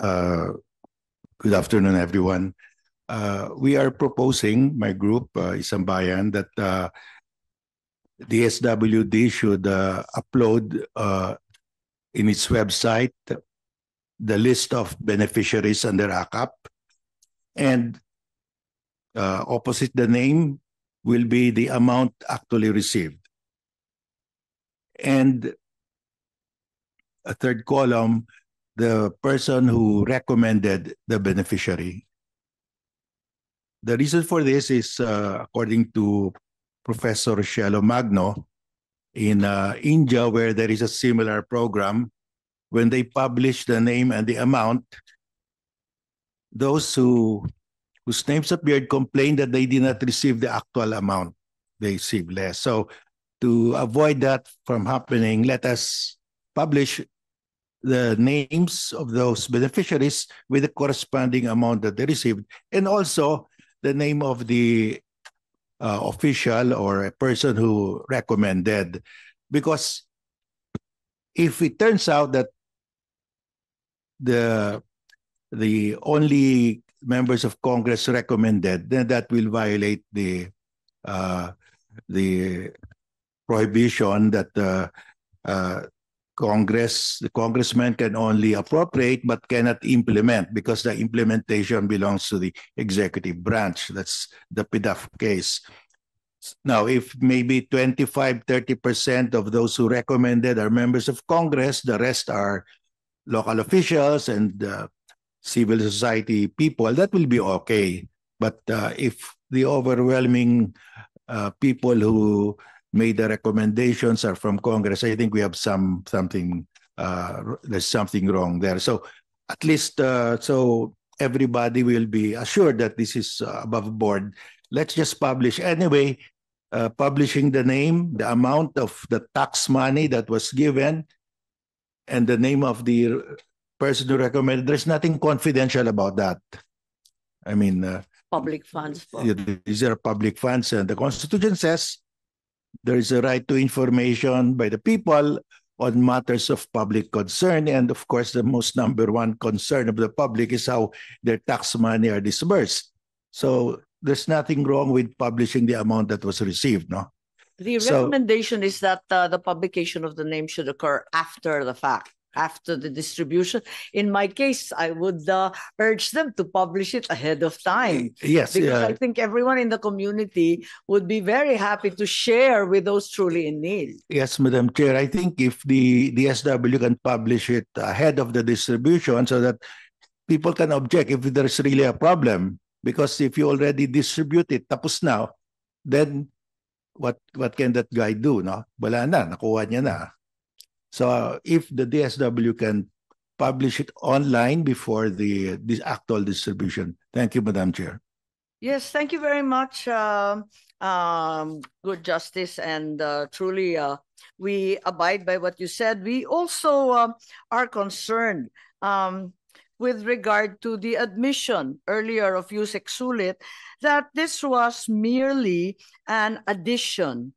Uh, Good afternoon, everyone. We are proposing, my group, Isang Bayan, that the SWD should upload in its website the list of beneficiaries under AKAP, and opposite the name will be the amount actually received. And a third column, the person who recommended the beneficiary. The reason for this is, according to Professor Cielo Magno, in India, where there is a similar program, when they publish the name and the amount, those whose names appeared complained that they did not receive the actual amount. They received less. So to avoid that from happening, let us publish the names of those beneficiaries with the corresponding amount that they received, and also the name of the official or a person who recommended. Because if it turns out that the only members of Congress recommended, then that will violate the prohibition that the congressman can only appropriate but cannot implement, because the implementation belongs to the executive branch. That's the PDAF case. Now, if maybe 25-30% of those who recommended are members of Congress, the rest are local officials and civil society people, that will be okay. But if the overwhelming people who made the recommendations are from Congress, I think we have something there's something wrong there. So at least so everybody will be assured that this is above board. Let's just publish anyway. Publishing the name, the amount of the tax money that was given, and the name of the person who recommended. There's nothing confidential about that. I mean, public funds. These are public funds, and the Constitution says there is a right to information by the people on matters of public concern. And of course, the most number one concern of the public is how their tax money are disbursed. So there's nothing wrong with publishing the amount that was received, no? The recommendation is that the publication of the name should occur after the fact, after the distribution. In my case, I would urge them to publish it ahead of time. Yes. Because I think everyone in the community would be very happy to share with those truly in need. Yes, Madam Chair. I think if the DSW can publish it ahead of the distribution so that people can object if there's really a problem. Because if you already distribute it, tapos now, then what can that guy do? No? Wala na, nakuha niya na. So if the DSW can publish it online before the actual distribution. Thank you, Madam Chair. Yes, thank you very much, Good Justice. And truly, we abide by what you said. We also are concerned with regard to the admission earlier of Yusek Sulit that this was merely an addition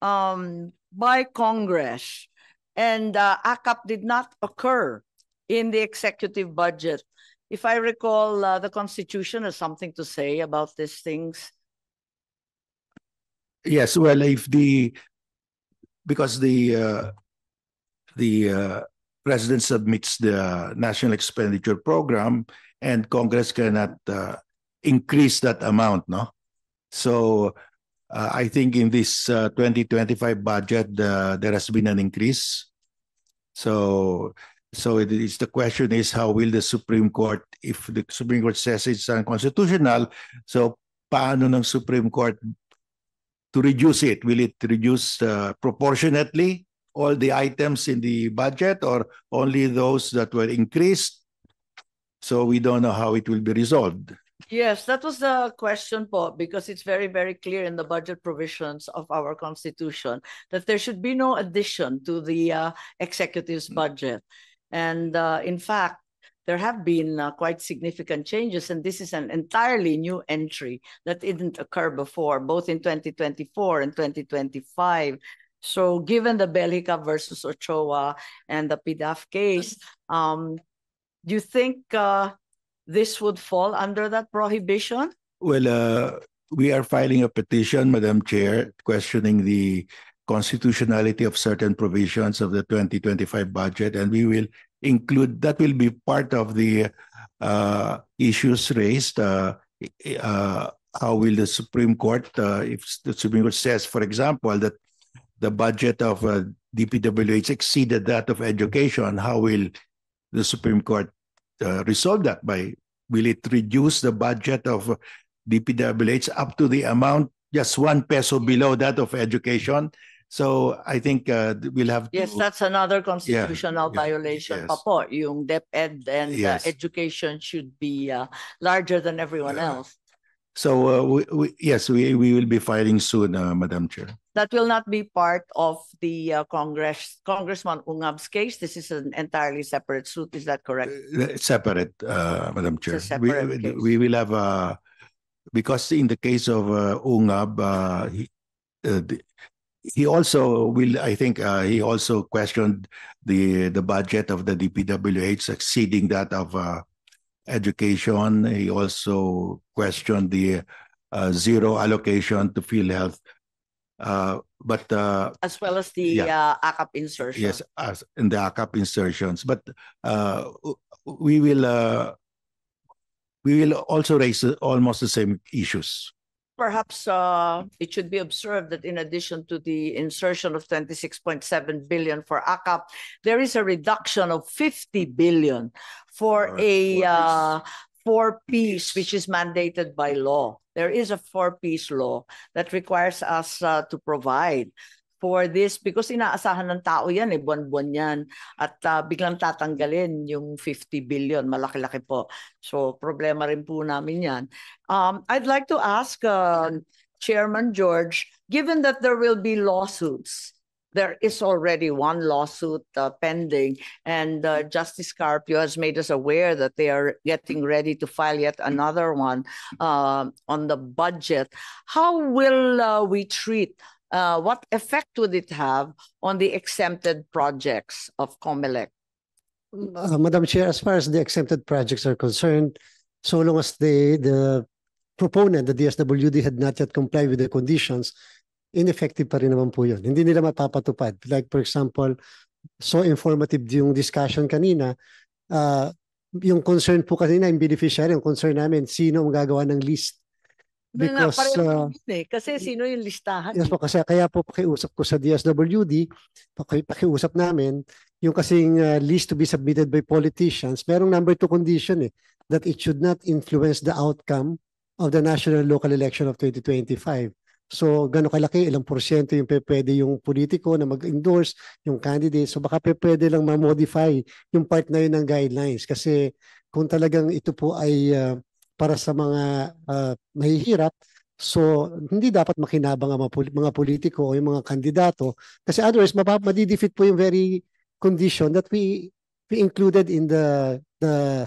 by Congress, and AKAP did not occur in the executive budget. If I recall, the Constitution has something to say about these things. Yes, well, because the President submits the National Expenditure Program, and Congress cannot increase that amount, no? So I think in this 2025 budget, there has been an increase. So the question is, how will the Supreme Court, if the Supreme Court says it's unconstitutional, so paano ng Supreme Court to reduce it? Will it reduce proportionately all the items in the budget, or only those that were increased? So we don't know how it will be resolved. Yes, that was the question, po, because it's very, very clear in the budget provisions of our Constitution that there should be no addition to the executive's budget. And in fact, there have been quite significant changes, and this is an entirely new entry that didn't occur before, both in 2024 and 2025. So given the Bellica versus Ochoa and the PDAF case, Do you think this would fall under that prohibition? Well, we are filing a petition, Madam Chair, questioning the constitutionality of certain provisions of the 2025 budget, and we will include that will be part of the issues raised. How will the Supreme Court, if the Supreme Court says, for example, that the budget of DPWH exceeded that of education, how will the Supreme Court resolve that? Will it reduce the budget of DPWH up to the amount just 1 peso below that of education? So I think we'll have to... Yes, that's another constitutional violation. Yes. Pa po, yung DepEd and Yes. education should be larger than everyone else. So yes, we will be filing soon, Madam Chair. That will not be part of the Congressman Ungab's case. This is an entirely separate suit. Is that correct? Separate, Madam Chair. It's a separate case. We will have because in the case of Ungab, he also will. I think he also questioned the budget of the DPWH exceeding that of education. He also questioned the zero allocation to PhilHealth. But as well as the AKAP insertion. Yes, as in the AKAP insertions. But we will also raise almost the same issues. Perhaps it should be observed that in addition to the insertion of 26.7 billion for AKAP, there is a reduction of 50 billion for a four-piece, which is mandated by law. There is a four-piece law that requires us to provide for this because inaasahan ng tao yan, buwan-buwan yan. At biglang tatanggalin yung 50 billion, malaki-laki po. So problema rin po namin yan. I'd like to ask Chairman George, given that there will be lawsuits, there is already one lawsuit pending, and Justice Carpio has made us aware that they are getting ready to file yet another one on the budget. How will we treat, what effect would it have on the exempted projects of COMELEC? Madam Chair, as far as the exempted projects are concerned, so long as the proponent, the DSWD, had not yet complied with the conditions, ineffective pa rin naman po yun. Hindi nila mapapatupad. Like for example, so informative yung discussion kanina, yung concern po kanina, yung beneficiary, yung concern namin, sino ang gagawa ng list. Because, kasi sino yung listahan? Yes po, kasi kaya po pakiusap ko sa DSWD, pakiusap namin, yung kasing list to be submitted by politicians, merong number 2 condition that it should not influence the outcome of the national local election of 2025. So, gano'ng kalaki, ilang porsyento yung pwede yung politiko na mag-endorse, yung candidate. So, baka pwede lang ma-modify yung part na yun ng guidelines. Kasi kung talagang ito po ay para sa mga mahihirap, so hindi dapat makinabang ang mga politiko o yung mga kandidato. Kasi otherwise, madidefeat po yung very condition that we included in the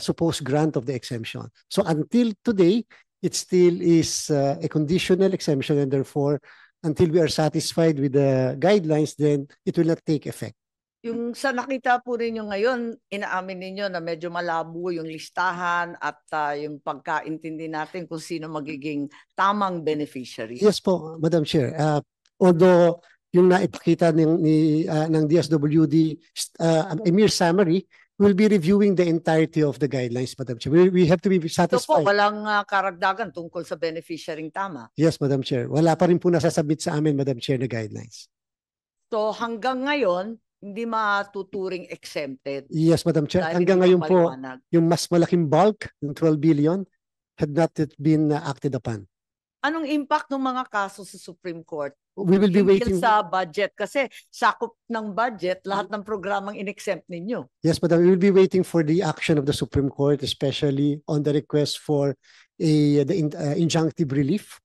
supposed grant of the exemption. So, until today, it still is a conditional exemption, and therefore, until we are satisfied with the guidelines, then it will not take effect. Yung sa nakita po rin yung ngayon, inaamin ninyo na medyo malabo yung listahan at yung pagkaintindi natin kung sino magiging tamang beneficiary. Yes po, Madam Chair. Although yung naipakita ng DSWD, a mere summary, we'll be reviewing the entirety of the guidelines, Madam Chair. We have to be satisfied. Ito po, walang karagdagan tungkol sa beneficiarying tama. Yes, Madam Chair. Wala pa rin po nasasabit sa amin, Madam Chair, na guidelines. So hanggang ngayon, hindi matuturing exempted. Yes, Madam Chair. Hanggang ngayon po, yung mas malaking bulk, yung 12 billion, had not yet been acted upon. Anong impact ng mga kaso sa Supreme Court? We will be waiting sa budget kasi sakop ng budget lahat ng programang in-exempt ninyo. Yes, Madam, we will be waiting for the action of the Supreme Court, especially on the request for the injunctive relief.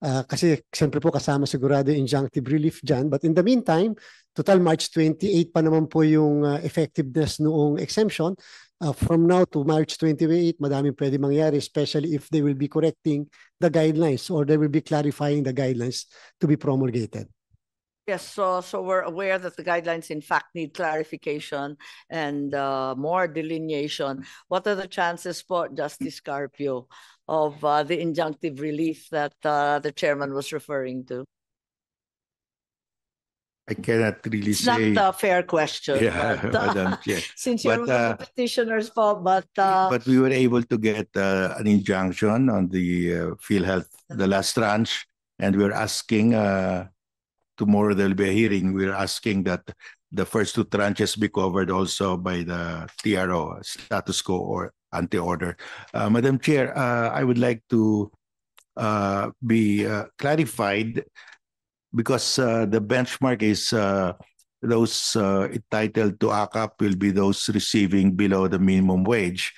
Kasi siyempre po kasama sigurado yung injunctive relief dyan. But in the meantime, total March 28 pa naman po yung effectiveness noong exemption. From now to March 28, madaming pwede mangyari, especially if they will be correcting the guidelines or they will be clarifying the guidelines to be promulgated. Yes, so we're aware that the guidelines in fact need clarification and more delineation. What are the chances po, Justice Carpio, of the injunctive relief that the chairman was referring to? I cannot really It's say. not a fair question. Yeah, but, Madam Chair. since you're But, one of the petitioners po, but we were able to get an injunction on the PhilHealth, the last tranche, and we're asking, tomorrow there'll be a hearing, we're asking that the first two tranches be covered also by the TRO, status quo or anti-order. Madam Chair, I would like to be clarified because the benchmark is those entitled to ACAP will be those receiving below the minimum wage.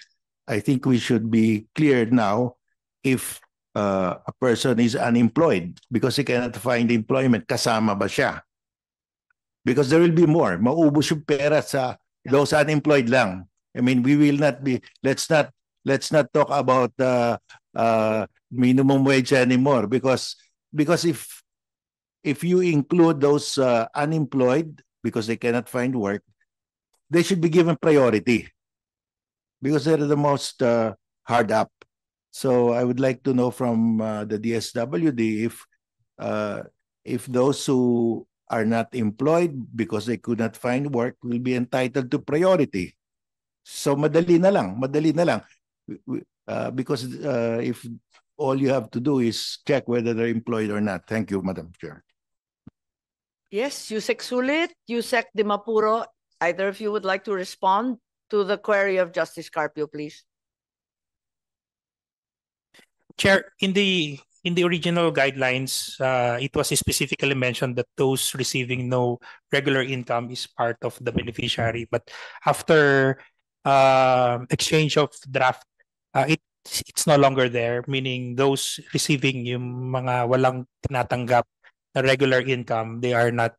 I think we should be clear now if a person is unemployed because he cannot find employment, kasama ba siya? Because there will be more. Maubos yung pera sa those unemployed lang. I mean, we will not be, let's not talk about minimum wage anymore because if you include those unemployed because they cannot find work, they should be given priority because they're the most hard up. So I would like to know from the DSWD if those who are not employed because they could not find work will be entitled to priority. So madali na lang. Because if all you have to do is check whether they're employed or not. Thank you, Madam Chair. yes, Yusek Sulit, Yusek Di Mapuro, either of you would like to respond to the query of Justice Carpio, please. Chair, in the original guidelines, it was specifically mentioned that those receiving no regular income is part of the beneficiary. But after exchange of draft, it's no longer there, meaning those receiving yung mga walang tinatanggap na regular income, they are not,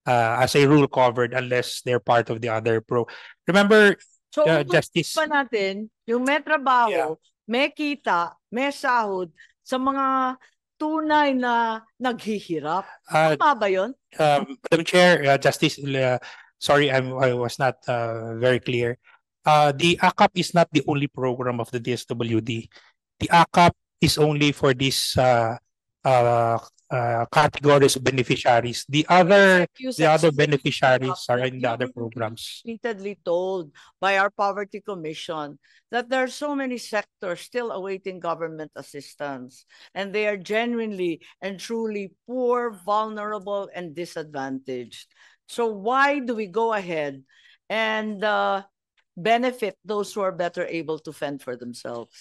as a rule, covered unless they're part of the other pro. Remember, So, Justice, pa natin, yung may trabaho, may kita, may sahod sa mga tunay na naghihirap. Tama ba yun? Madam Chair, Justice, sorry, I was not very clear. The ACAP is not the only program of the DSWD. The ACAP is only for these categories of beneficiaries. The other beneficiaries are in the other programs. Repeatedly told by our Poverty Commission that there are so many sectors still awaiting government assistance, and they are genuinely and truly poor, vulnerable, and disadvantaged. So why do we go ahead and benefit those who are better able to fend for themselves?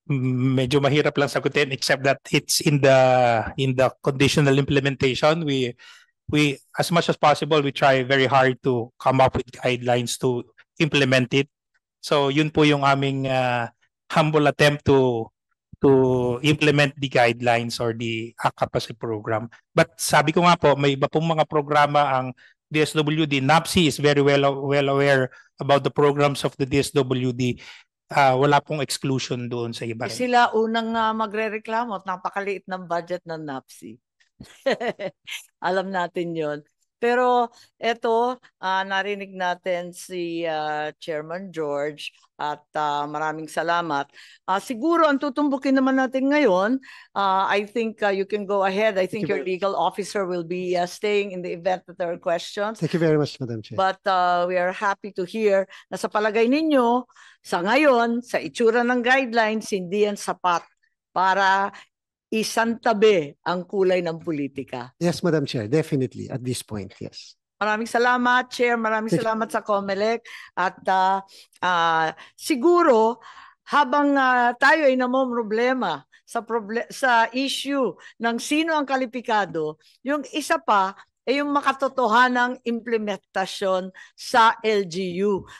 Medyo mahirap lang sagutin, except that it's in the conditional implementation. We as much as possible, we try very hard to come up with guidelines to implement it. So yun po yung aming humble attempt to implement the guidelines or the ACAP program. But sabi ko nga po, may iba pong mga programa ang DSWD. NAPSI is very well aware about the programs of the DSWD. Wala pong exclusion doon sa iba. Sila unang magrereklamo at napakaliit ng budget ng NAPSI. Alam natin yon. Pero eto, narinig natin si Chairman George at maraming salamat. Siguro ang tutumbukin naman natin ngayon, I think you can go ahead. I think your legal officer will be staying in the event that there are questions. Thank you very much, Madam Chair. But we are happy to hear na sa palagay ninyo, sa ngayon, sa itsura ng guidelines, hindi yan sapat para isantabi ang kulay ng politika. Yes, Madam Chair, definitely at this point, yes. Maraming salamat, Chair. Maraming salamat sa COMELEC. At siguro, habang tayo ay namomroblema sa issue ng sino ang kalipikado, yung isa pa ay yung makatotohanang implementasyon sa LGU.